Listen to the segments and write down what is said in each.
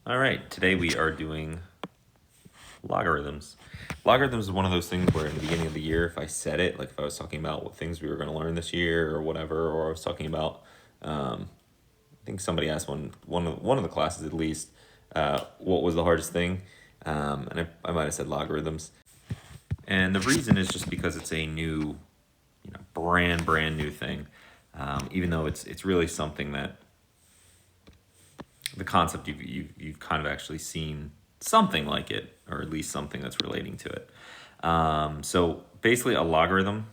All right, today we are doing logarithms. Logarithms is one of those things where in the beginning of the year, if I said it, like if I was talking about what things we were going to learn this year or whatever, or I was talking about, I think somebody asked one of the classes at least, what was the hardest thing, and I might have said logarithms. And the reason is just because it's a new, brand new thing, even though it's really something that the concept you've kind of actually seen something like it, or at least something that's relating to it. So basically, a logarithm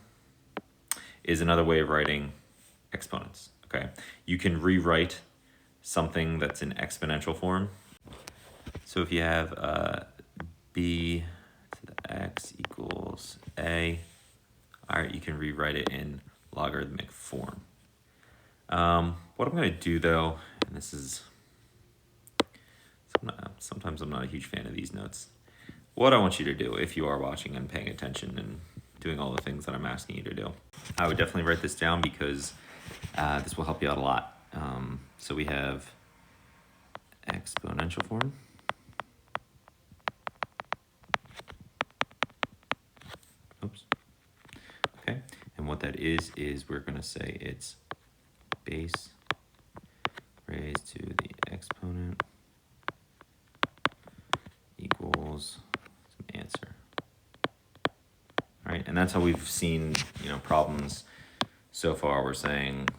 is another way of writing exponents. Okay, you can rewrite something that's in exponential form. So if you have b to the x equals a, all right, you can rewrite it in logarithmic form. What I'm going to do though, and this is sometimes I'm not a huge fan of these notes. What I want you to do, if you are watching and paying attention and doing all the things that I'm asking you to do, I would definitely write this down because this will help you out a lot. So we have exponential form. Oops. Okay, and what that is we're going to say it's base raised to the exponent equals some answer. All right, and that's how we've seen, problems so far. We're saying,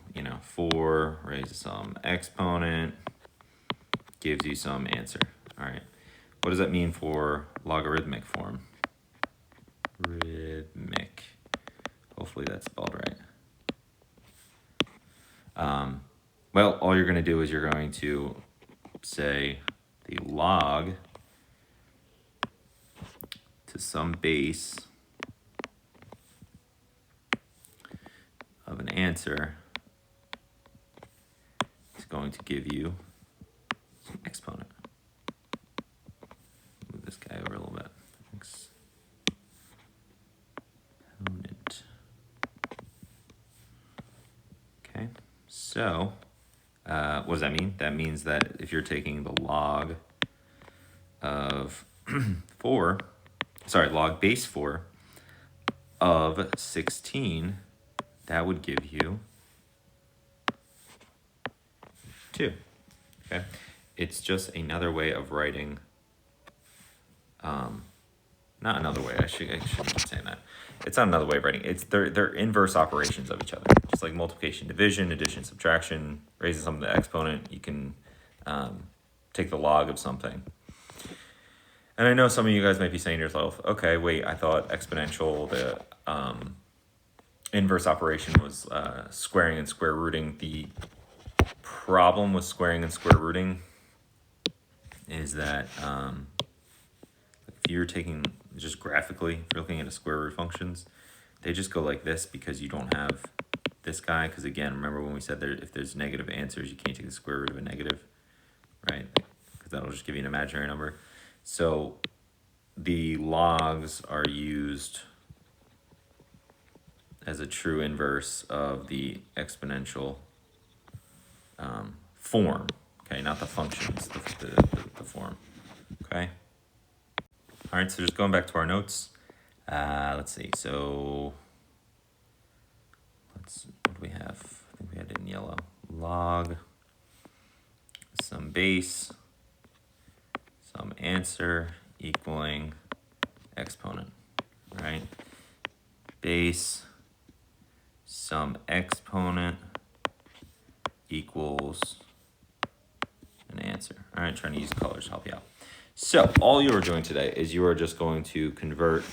4 raised to some exponent gives you some answer. All right, what does that mean for logarithmic form? Rhythmic. Hopefully that's spelled right. Well, all you're going to do is you're going to say the log to some base of an answer is going to give you some exponent. Move this guy over a little bit. Exponent. Okay, so what does that mean? That means that if you're taking the log of log base 4 of 16, that would give you 2. Okay, it's just another way of writing. Not another way. I shouldn't be saying that. It's not another way of writing. They're inverse operations of each other, just like multiplication, division, addition, subtraction, raising something to the exponent. You can take the log of something. And I know some of you guys might be saying to yourself, okay, wait, I thought exponential, the inverse operation was squaring and square rooting. The problem with squaring and square rooting is that if you're taking just graphically, if you're looking at a square root functions, they just go like this because you don't have this guy. Because again, remember when we said that if there's negative answers, you can't take the square root of a negative, right? Because that'll just give you an imaginary number. So the logs are used as a true inverse of the exponential form, okay? Not the functions, the form, okay? All right, so just going back to our notes. Let's see, so what do we have? I think we had it in yellow. Log, some base, some answer equaling exponent, right? Base, some exponent equals an answer. All right, trying to use colors to help you out. So all you are doing today is you are just going to convert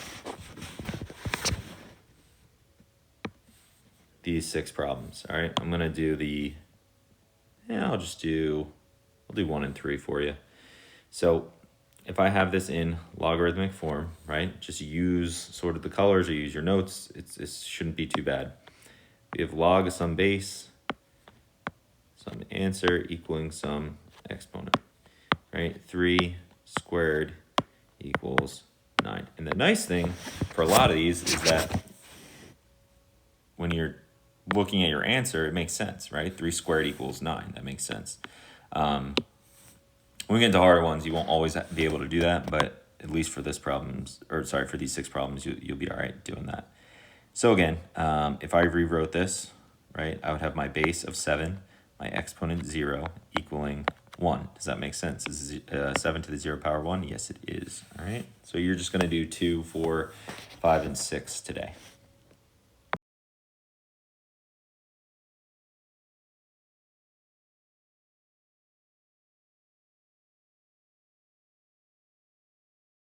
these 6 problems. All right, I'm going to do I'll do 1 and 3 for you. So if I have this in logarithmic form, right, just use sort of the colors or use your notes. It shouldn't be too bad. We have log of some base, some answer equaling some exponent, right? 3 squared equals 9. And the nice thing for a lot of these is that when you're looking at your answer, it makes sense, right? 3 squared equals 9. That makes sense. When we get into harder ones, you won't always be able to do that, but at least for this problems, or sorry, for these 6 problems, you'll be all right doing that. So again, if I rewrote this, right, I would have my base of 7, my exponent 0 equaling 1. Does that make sense? Is 7 to the 0 power 1? Yes, it is. All right. So you're just going to do 2, 4, 5, and 6 today.